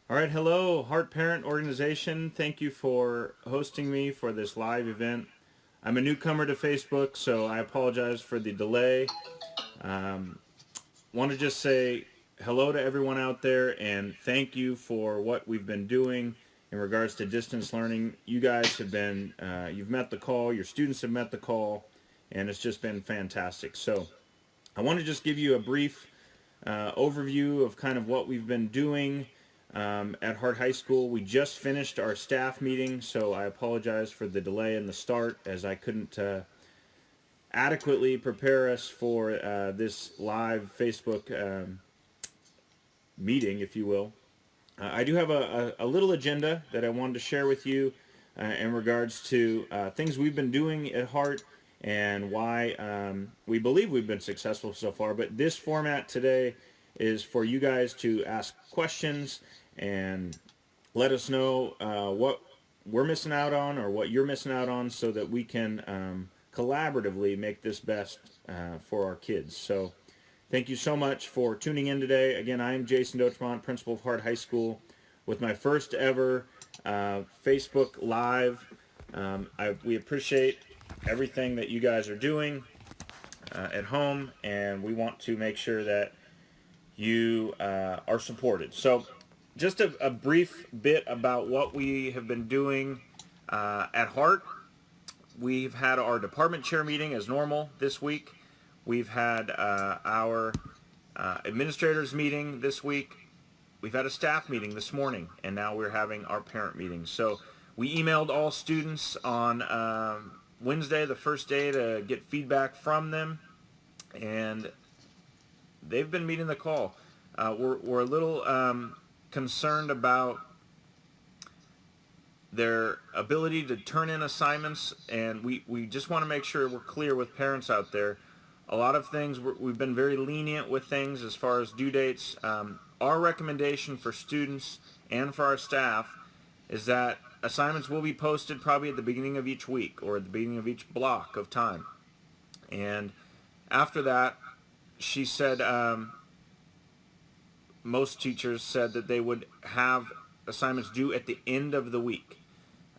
All right, hello, Heart Parent Organization. Thank you for hosting me for this live event. I'm a newcomer to Facebook, so I apologize for the delay. Um, Want to just say hello to everyone out there and thank you for what we've been doing in regards to distance learning. You guys have been, you've met the call, your students have met the call, and it's just been fantastic. So I want to just give you a brief overview of kind of what we've been doing at Hart High School. We just finished our staff meeting, so I apologize for the delay in the start as I couldn't adequately prepare us for this live Facebook meeting, if you will. I do have a little agenda that I wanted to share with you in regards to things we've been doing at Hart and why we believe we've been successful so far. But this format today is for you guys to ask questions and let us know what we're missing out on or what you're missing out on so that we can collaboratively make this best for our kids. So thank you so much for tuning in today. Again, I am Jason Dochmont, principal of Hart High School, with my first ever Facebook Live. We appreciate everything that you guys are doing at home, and we want to make sure that you are supported. So, just a brief bit about what we have been doing at Hart. We've had our department chair meeting as normal this week. We've had our administrators meeting this week. We've had a staff meeting this morning, and now we're having our parent meeting. So we emailed all students on Wednesday, the first day, to get feedback from them, and they've been meeting the call. We're a little concerned about their ability to turn in assignments, and we just want to make sure we're clear with parents out there. A lot of things, we've been very lenient with things as far as due dates. Our recommendation for students and for our staff is that assignments will be posted probably at the beginning of each week or at the beginning of each block of time. And after that, she said most teachers said that they would have assignments due at the end of the week.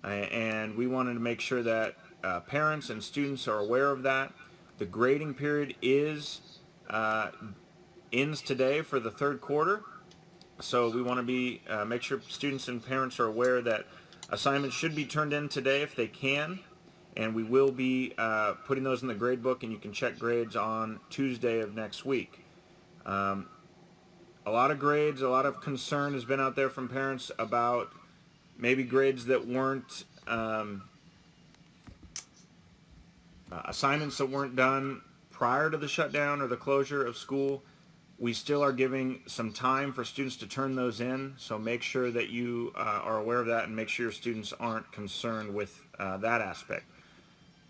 And we wanted to make sure that parents and students are aware of that. The grading period ends today for the third quarter, so we want to be make sure students and parents are aware that assignments should be turned in today if they can, and we will be putting those in the grade book, and you can check grades on Tuesday of next week. A lot of grades, a lot of concern has been out there from parents about maybe grades that weren't assignments that weren't done prior to the shutdown or the closure of school. We still are giving some time for students to turn those in, so make sure that you are aware of that and make sure your students aren't concerned with that aspect.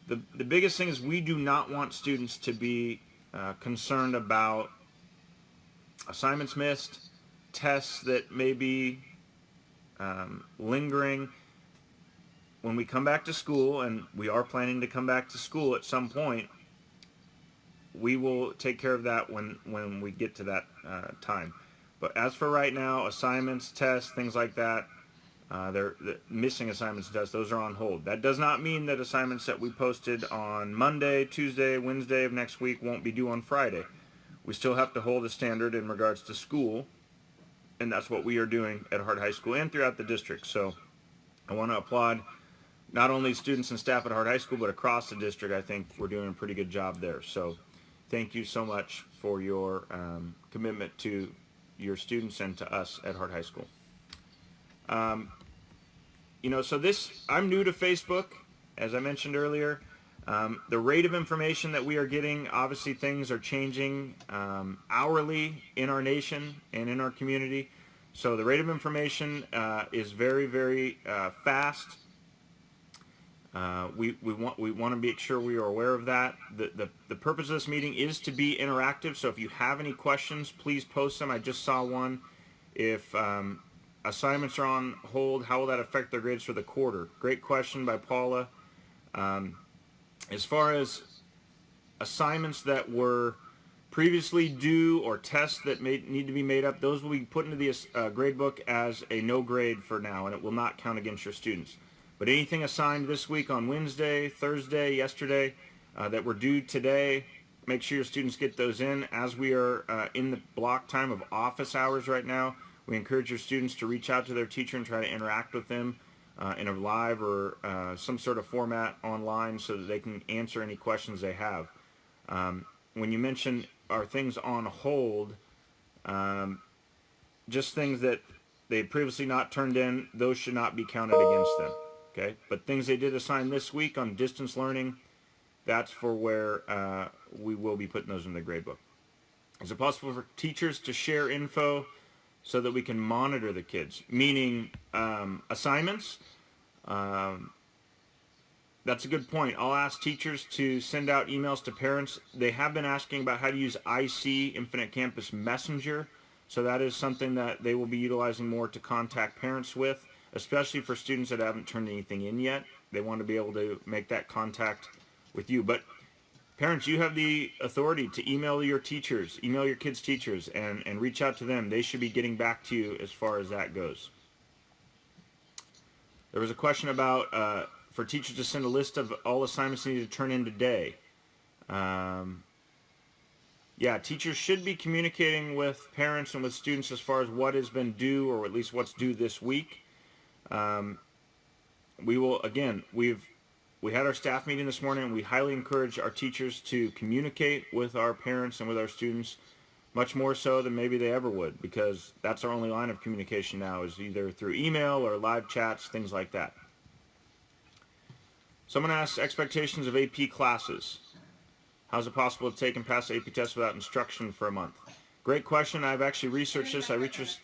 The biggest thing is we do not want students to be concerned about assignments missed, tests that may be lingering. When we come back to school, and we are planning to come back to school at some point, we will take care of that when we get to that time. But as for right now, assignments, tests, things like that, they're missing assignments, those are on hold. That does not mean that assignments that we posted on Monday, Tuesday, Wednesday of next week won't be due on Friday. We still have to hold a standard in regards to school, and that's what we are doing at Hart High School and throughout the district. So I want to applaud not only students and staff at Hart High School, but across the district. I think we're doing a pretty good job there. So thank you so much for your commitment to your students and to us at Hart High School. So I'm new to Facebook, as I mentioned earlier. The rate of information that we are getting, obviously things are changing hourly in our nation and in our community. So the rate of information is very, very fast. We want to make sure we are aware of that. The purpose of this meeting is to be interactive. So if you have any questions, please post them. I just saw one. If assignments are on hold, how will that affect their grades for the quarter? Great question by Paula. As far as assignments that were previously due or tests that need to be made up, those will be put into the grade book as a no grade for now, and it will not count against your students. But anything assigned this week on Wednesday, Thursday, yesterday, that were due today, make sure your students get those in. As we are in the block time of office hours right now, we encourage your students to reach out to their teacher and try to interact with them in a live or some sort of format online so that they can answer any questions they have. When you mention are things on hold, just things that they had previously not turned in, those should not be counted against them. Okay, but things they did assign this week on distance learning, that's for where we will be putting those in the grade book. Is it possible for teachers to share info so that we can monitor the kids? Meaning assignments? That's a good point. I'll ask teachers to send out emails to parents. They have been asking about how to use IC, Infinite Campus Messenger. So that is something that they will be utilizing more to contact parents with, especially for students that haven't turned anything in yet. They want to be able to make that contact with you. But parents, you have the authority to email your teachers, email your kids' teachers, and reach out to them. They should be getting back to you as far as that goes. There was a question about for teachers to send a list of all assignments they need to turn in today. Yeah, teachers should be communicating with parents and with students as far as what has been due, or at least what's due this week. We will, again, we had our staff meeting this morning, and we highly encourage our teachers to communicate with our parents and with our students much more so than maybe they ever would, because that's our only line of communication now, is either through email or live chats, things like that. Someone asks expectations of AP classes. How is it possible to take and pass the AP test without instruction for a month? Great question. I've actually researched this. I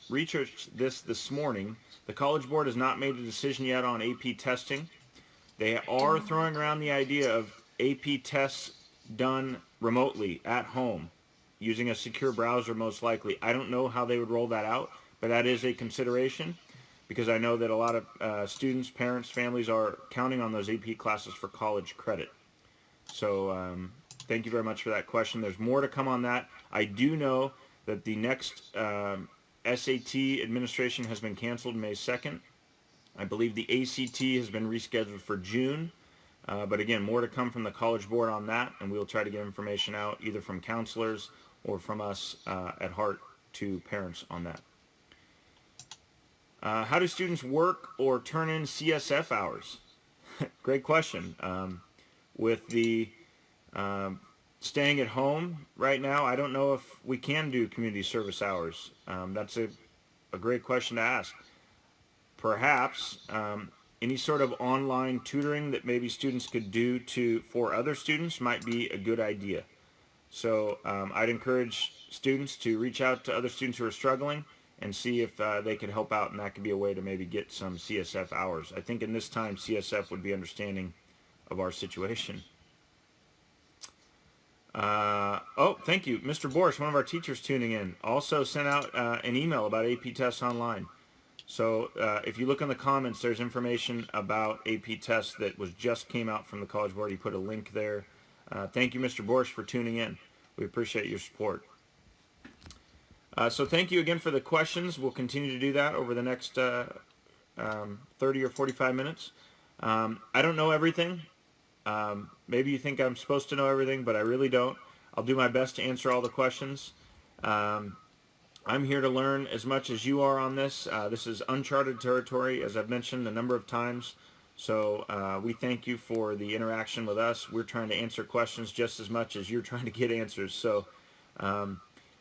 researched this morning. The College Board has not made a decision yet on AP testing. They are throwing around the idea of AP tests done remotely at home using a secure browser, most likely. I don't know how they would roll that out, but that is a consideration, because I know that a lot of students, parents, families are counting on those AP classes for college credit. So thank you very much for that question. There's more to come on that. I do know that the next SAT administration has been canceled May 2nd. I believe the ACT has been rescheduled for June. But again, more to come from the College Board on that, and we'll try to get information out either from counselors or from us at Heart to parents on that. How do students work or turn in CSF hours? Great question. With the staying at home right now, I don't know if we can do community service hours. That's a great question to ask. Perhaps any sort of online tutoring that maybe students could do for other students might be a good idea. So I'd encourage students to reach out to other students who are struggling and see if they could help out, and that could be a way to maybe get some CSF hours. I think in this time, CSF would be understanding of our situation. Oh, thank you. Mr. Boris, one of our teachers tuning in, also sent out an email about AP tests online. So if you look in the comments, there's information about AP tests that just came out from the College Board. He put a link there. Thank you, Mr. Boris, for tuning in. We appreciate your support. So thank you again for the questions. We'll continue to do that over the next 30 or 45 minutes. I don't know everything. Maybe you think I'm supposed to know everything, but I really don't. I'll do my best to answer all the questions. I'm here to learn as much as you are on this. This is uncharted territory, as I've mentioned a number of times. So we thank you for the interaction with us. We're trying to answer questions just as much as you're trying to get answers. So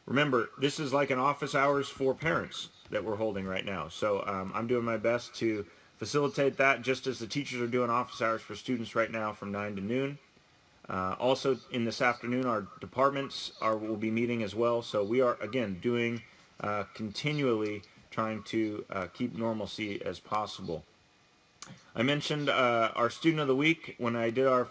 remember, this is like an office hours for parents that we're holding right now. So I'm doing my best to facilitate that, just as the teachers are doing office hours for students right now from 9 to noon. Also in this afternoon, our departments will be meeting as well. So we are, again, doing continually trying to keep normalcy as possible. I mentioned our Student of the Week when I did our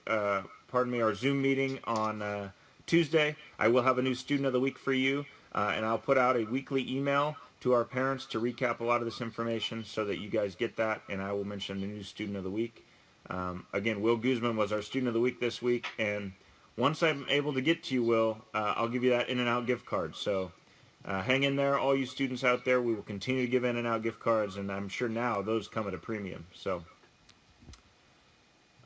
our Zoom meeting on Tuesday. I will have a new Student of the Week for you, and I'll put out a weekly email to our parents to recap a lot of this information so that you guys get that, and I will mention the new Student of the Week. Again, Will Guzman was our Student of the Week this week, and Once I'm able to get to you, Will, I'll give you that In-N-Out gift card. So hang in there, all you students out there. We will continue to give In-N-Out gift cards, and I'm sure now those come at a premium. So,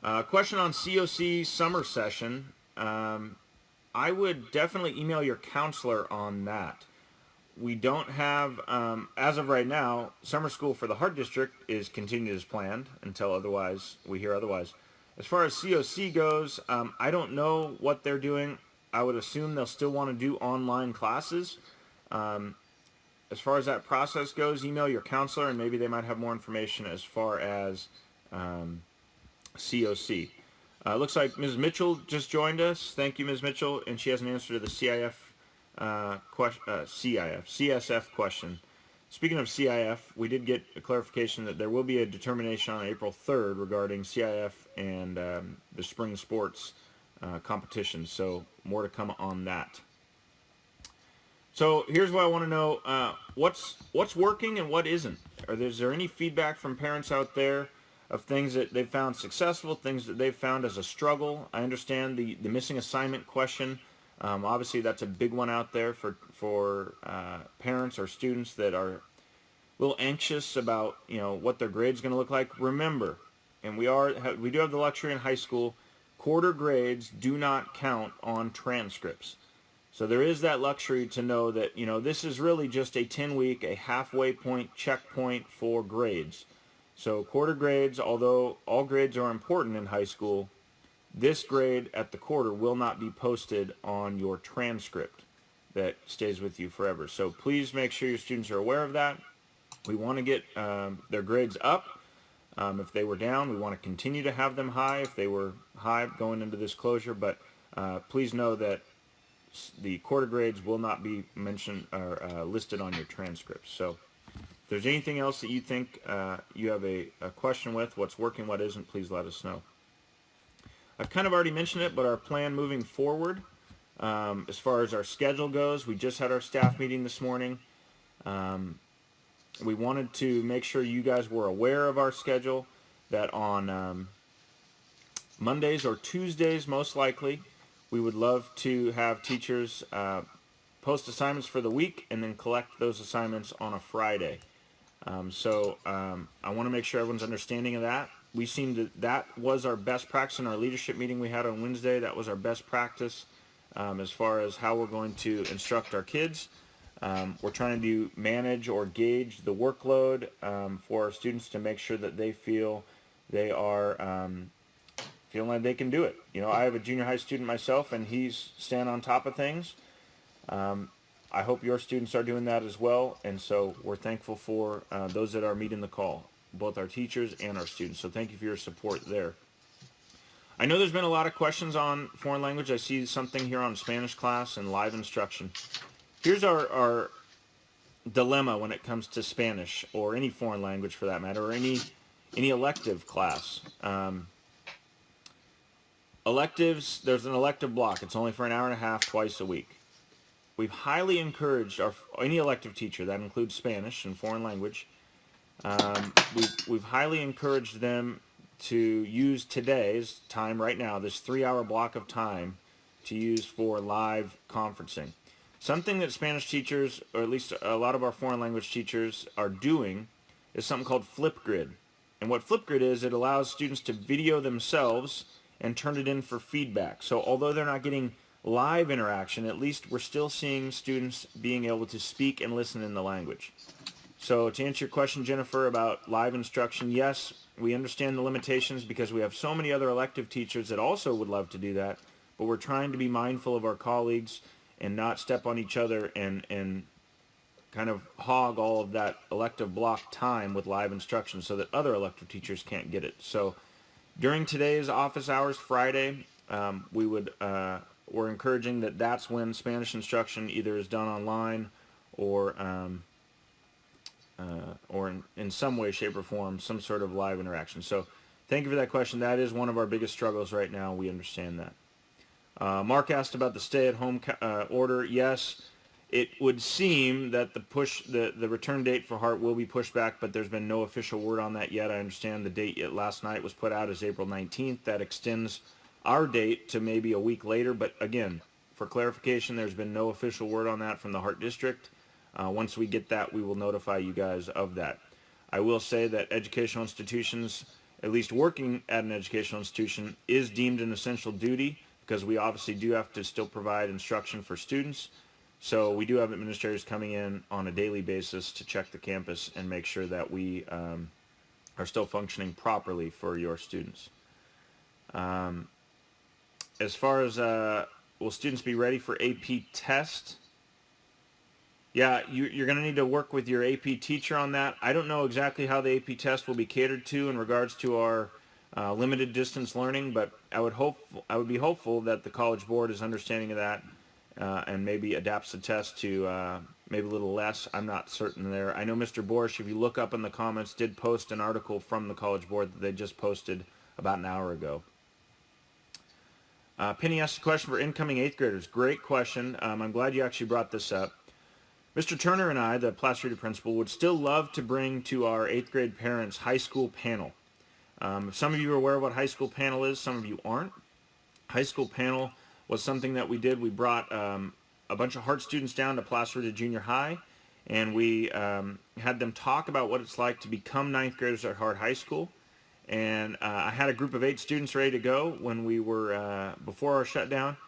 question on COC summer session. I would definitely email your counselor on that. We don't have, as of right now, summer school for the Hart District is continued as planned until we hear otherwise. As far as COC goes, I don't know what they're doing. I would assume they'll still want to do online classes. As far as that process goes, email your counselor and maybe they might have more information as far as COC. Looks like Ms. Mitchell just joined us. Thank you, Ms. Mitchell. And she has an answer to the CSF question. Speaking of CIF, we did get a clarification that there will be a determination on April 3rd regarding CIF and the spring sports competition. So more to come on that. So here's what I want to know: what's working and what isn't. Is there any feedback from parents out there of things that they've found successful, things that they've found as a struggle? I understand the missing assignment question. Obviously, that's a big one out there for parents or students that are a little anxious about what their grade's going to look like. Remember, and we do have the luxury in high school. Quarter grades do not count on transcripts. So there is that luxury to know that, this is really just a 10-week, a halfway point checkpoint for grades. So quarter grades, although all grades are important in high school, this grade at the quarter will not be posted on your transcript that stays with you forever. So please make sure your students are aware of that. We want to get their grades up. If they were down, we want to continue to have them high if they were high going into this closure. But please know that the quarter grades will not be mentioned or listed on your transcripts. So if there's anything else that you think you have a question with, what's working, what isn't, please let us know. I've kind of already mentioned it, but our plan moving forward, as far as our schedule goes, we just had our staff meeting this morning. We wanted to make sure you guys were aware of our schedule, that on Mondays or Tuesdays, most likely, we would love to have teachers post assignments for the week and then collect those assignments on a Friday. I want to make sure everyone's understanding of that. That was our best practice in our leadership meeting we had on Wednesday. That was our best practice as far as how we're going to instruct our kids. We're trying to manage or gauge the workload for our students to make sure that they feel they are feeling like they can do it. I have a junior high student myself, and he's staying on top of things. I hope your students are doing that as well, and so we're thankful for those that are meeting the call, both our teachers and our students. So thank you for your support there. I know there's been a lot of questions on foreign language. I see something here on Spanish class and live instruction. Here's our dilemma when it comes to Spanish or any foreign language for that matter, or any elective class. Electives, there's an elective block. It's only for an hour and a half twice a week. We've highly encouraged any elective teacher, that includes Spanish and foreign language, we've highly encouraged them to use today's time right now, this 3-hour block of time, to use for live conferencing. Something that Spanish teachers, or at least a lot of our foreign language teachers, are doing is something called Flipgrid. And what Flipgrid is, it allows students to video themselves and turn it in for feedback. So although they're not getting live interaction, at least we're still seeing students being able to speak and listen in the language. So to answer your question, Jennifer, about live instruction, yes, we understand the limitations because we have so many other elective teachers that also would love to do that, but we're trying to be mindful of our colleagues and not step on each other and kind of hog all of that elective block time with live instruction so that other elective teachers can't get it. So during today's office hours, Friday, we're encouraging that's when Spanish instruction either is done online or in some way, shape, or form, some sort of live interaction. So thank you for that question. That is one of our biggest struggles right now. We understand that. Mark asked about the stay-at-home order. Yes, it would seem that the return date for Hart will be pushed back, but there's been no official word on that yet. I understand the date last night was put out as April 19th. That extends our date to maybe a week later, but again, for clarification, there's been no official word on that from the Hart District. Once we get that, we will notify you guys of that. I will say that educational institutions, at least working at an educational institution, is deemed an essential duty because we obviously do have to still provide instruction for students. So we do have administrators coming in on a daily basis to check the campus and make sure that we are still functioning properly for your students. As far as will students be ready for AP test? Yeah, you're going to need to work with your AP teacher on that. I don't know exactly how the AP test will be catered to in regards to our limited distance learning, but I would be hopeful that the College Board is understanding of that and maybe adapts the test to maybe a little less. I'm not certain there. I know Mr. Borsch, if you look up in the comments, did post an article from the College Board that they just posted about an hour ago. Penny asked a question for incoming 8th graders. Great question. I'm glad you actually brought this up. Mr. Turner and I, the Placerita principal, would still love to bring to our 8th grade parents high school panel. Some of you are aware of what high school panel is, some of you aren't. High school panel was something that we did. We brought a bunch of Hart students down to Placerita Junior High, and we had them talk about what it's like to become 9th graders at Hart High School. And I had a group of 8 students ready to go when we were before our shutdown,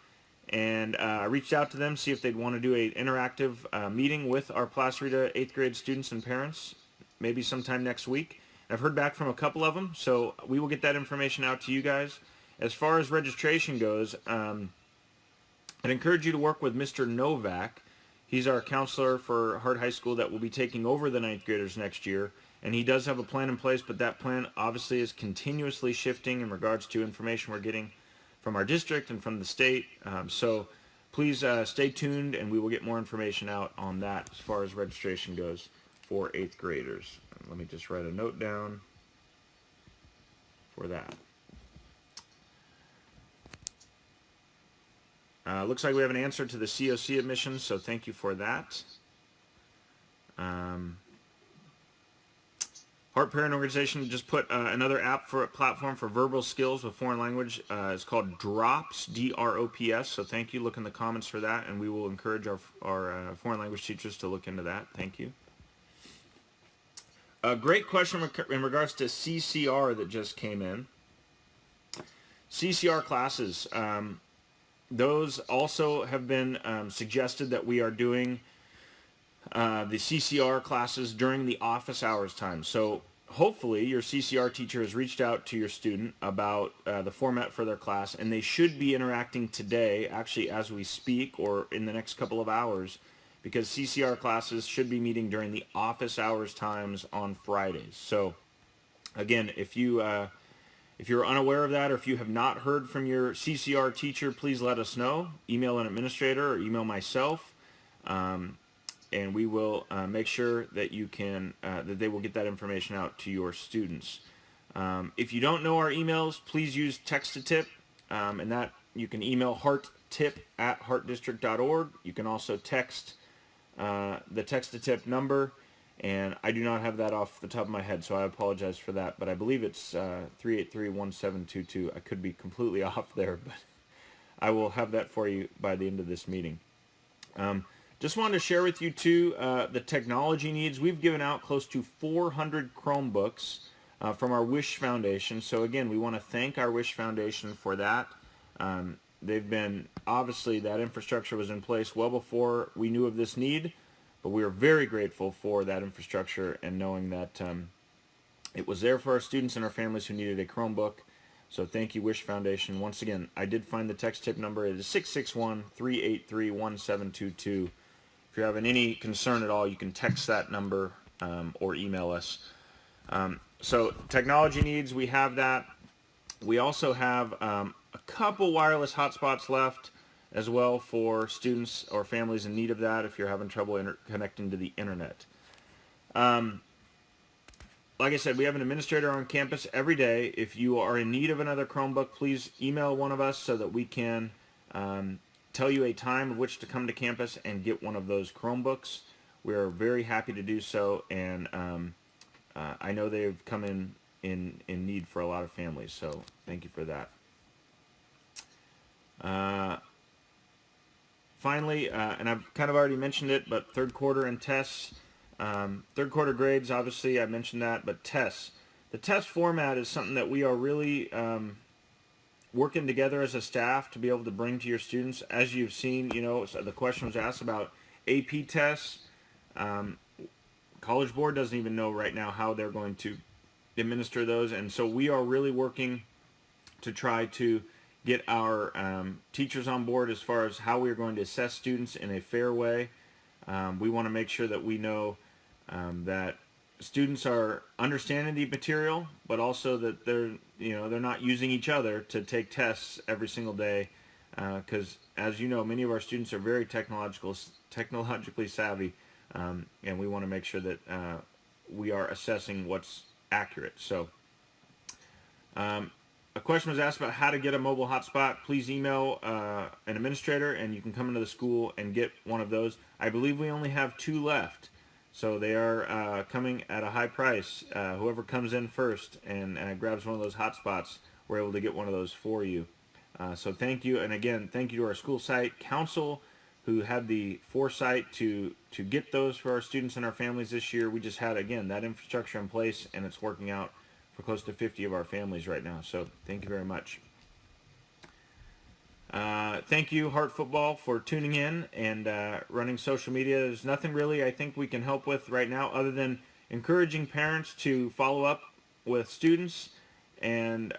and I reached out to them, see if they'd want to do an interactive meeting with our Placerita 8th grade students and parents, maybe sometime next week. I've heard back from a couple of them, so we will get that information out to you guys. As far as registration goes, I'd encourage you to work with Mr. Novak. He's our counselor for Hart High School that will be taking over the 9th graders next year, and he does have a plan in place, but that plan obviously is continuously shifting in regards to information we're getting from our district and from the state. So please stay tuned, and we will get more information out on that as far as registration goes for 8th graders. Let me just write a note down for that. Looks like we have an answer to the COC admissions, so thank you for that. Hart Parent Organization just put another app for a platform for verbal skills with foreign language. It's called Drops, D-R-O-P-S. So thank you. Look in the comments for that, and we will encourage our foreign language teachers to look into that. Thank you. A great question in regards to CCR that just came in. CCR classes, those also have been suggested that we are doing the CCR classes during the office hours time. So hopefully your CCR teacher has reached out to your student about the format for their class, and they should be interacting today, actually as we speak, or in the next couple of hours, because CCR classes should be meeting during the office hours times on Fridays. So again, if you're unaware of that, or if you have not heard from your CCR teacher, please let us know. Email an administrator or email myself. And we will make sure that you can that they will get that information out to your students. If you don't know our emails, please use text-to-tip, and that you can email hearttip@heartdistrict.org. You can also text the text-to-tip number, and I do not have that off the top of my head, so I apologize for that. But I believe it's 383-1722. I could be completely off there, but I will have that for you by the end of this meeting. Just wanted to share with you, too, the technology needs. We've given out close to 400 Chromebooks from our Wish Foundation. So, again, we want to thank our Wish Foundation for that. They've been, obviously, that infrastructure was in place well before we knew of this need, but we are very grateful for that infrastructure and knowing that it was there for our students and our families who needed a Chromebook. So thank you, Wish Foundation. Once again, I did find the text tip number. It is 661-383-1722. If you're having any concern at all, you can text that number or email us. So technology needs, we have that. We also have a couple wireless hotspots left as well for students or families in need of that if you're having trouble connecting to the internet. Like I said, we have an administrator on campus every day. If you are in need of another Chromebook, please email one of us so that we can tell you a time of which to come to campus and get one of those Chromebooks. We are very happy to do so, and I know they've come in need for a lot of families, so thank you for that. Uh, Finally, and I've kind of already mentioned it, but third quarter and tests, third quarter grades, obviously I mentioned that, but tests. The test format is something that we are really working together as a staff to be able to bring to your students. As you've seen, so the question was asked about AP tests. Um, College Board doesn't even know right now how they're going to administer those, and so we are really working to try to get our teachers on board as far as how we are going to assess students in a fair way. We want to make sure that we know that students are understanding the material, but also that they're not using each other to take tests every single day. Because as you know, many of our students are very technologically savvy, and we want to make sure that we are assessing what's accurate. So. Um, a question was asked about how to get a mobile hotspot. Please email an administrator, and you can come into the school and get one of those. I believe we only have 2 left, so they are coming at a high price. Whoever comes in first and grabs one of those hotspots, we're able to get one of those for you. So thank you, and again, thank you to our school site council who had the foresight to get those for our students and our families this year. We just had, again, that infrastructure in place, and it's working out for close to 50 of our families right now. So thank you very much. Thank you, Heart Football, for tuning in and running social media. There's nothing really I think we can help with right now other than encouraging parents to follow up with students and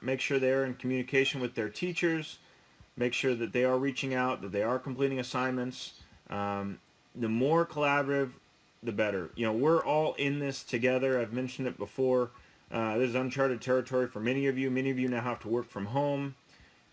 make sure they're in communication with their teachers, make sure that they are reaching out, that they are completing assignments. The more collaborative, the better. We're all in this together. I've mentioned it before. This is uncharted territory for many of you. Many of you now have to work from home.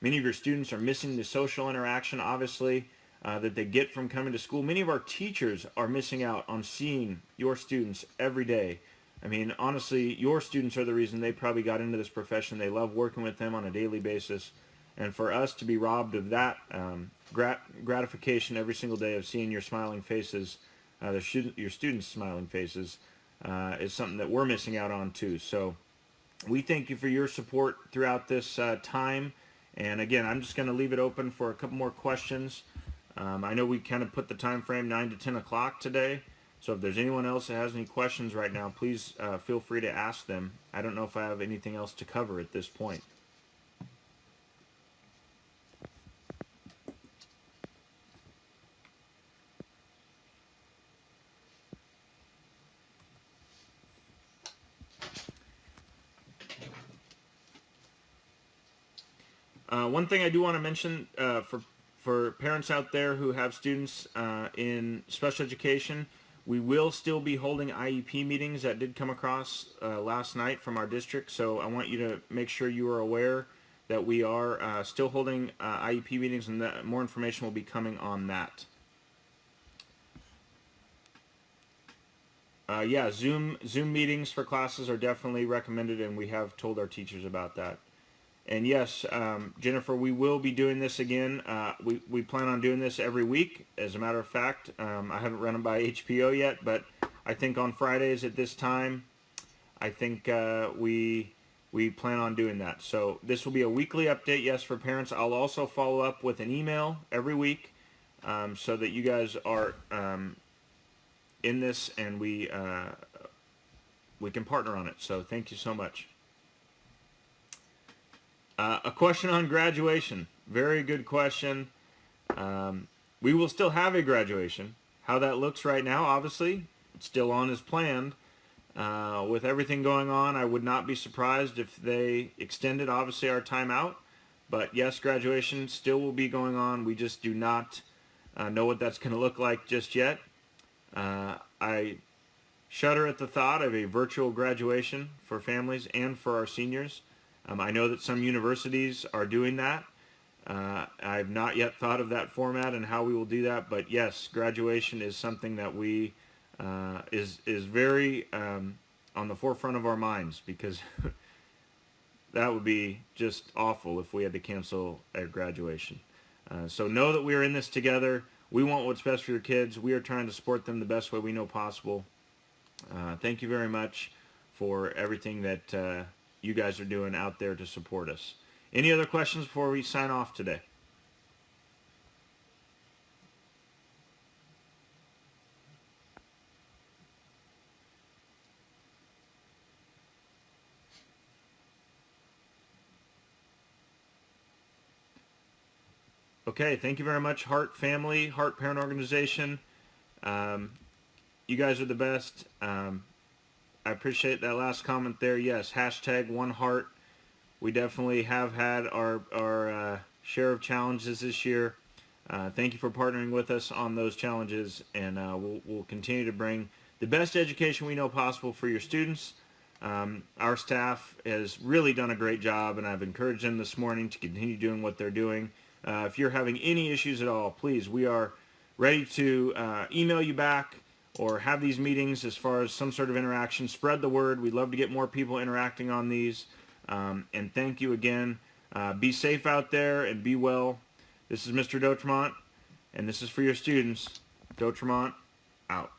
Many of your students are missing the social interaction, obviously, that they get from coming to school. Many of our teachers are missing out on seeing your students every day. I mean, honestly, your students are the reason they probably got into this profession. They love working with them on a daily basis. And for us to be robbed of that gratification every single day of seeing your smiling faces, your students' smiling faces, is something that we're missing out on too. So we thank you for your support throughout this time. And again, I'm just going to leave it open for a couple more questions. I know we kind of put the time frame 9 to 10 o'clock today. So if there's anyone else that has any questions right now, please feel free to ask them. I don't know if I have anything else to cover at this point. One thing I do want to mention for parents out there who have students in special education, we will still be holding IEP meetings. That did come across last night from our district, so I want you to make sure you are aware that we are still holding IEP meetings, and that more information will be coming on that. Yeah, Zoom meetings for classes are definitely recommended, and we have told our teachers about that. And yes, Jennifer, we will be doing this again. We plan on doing this every week. As a matter of fact, I haven't run them by HPO yet, but I think on Fridays at this time, I think we plan on doing that. So this will be a weekly update, yes, for parents. I'll also follow up with an email every week so that you guys are in this and we can partner on it. So thank you so much. A question on graduation. Very good question. We will still have a graduation. How that looks right now, obviously, it's still on as planned. With everything going on, I would not be surprised if they extended, obviously, our timeout. But yes, graduation still will be going on. We just do not know what that's going to look like just yet. I shudder at the thought of a virtual graduation for families and for our seniors. I know that some universities are doing that. I've not yet thought of that format and how we will do that, but yes, graduation is something that we is very on the forefront of our minds, because that would be just awful if we had to cancel a graduation. So know that we are in this together. We want what's best for your kids. We are trying to support them the best way we know possible. Thank you very much for everything that you guys are doing out there to support us. Any other questions before we sign off today? Okay, thank you very much, Heart Family, Heart Parent Organization. Um, you guys are the best. I appreciate that last comment there. Yes, hashtag one heart. We definitely have had our share of challenges this year. Thank you for partnering with us on those challenges, and we'll continue to bring the best education we know possible for your students. Our staff has really done a great job, and I've encouraged them this morning to continue doing what they're doing. If you're having any issues at all, please, we are ready to email you back or have these meetings as far as some sort of interaction. Spread the word. We'd love to get more people interacting on these. And thank you again. Be safe out there and be well. This is Mr. Dotremont, and this is for your students. Dotremont, out.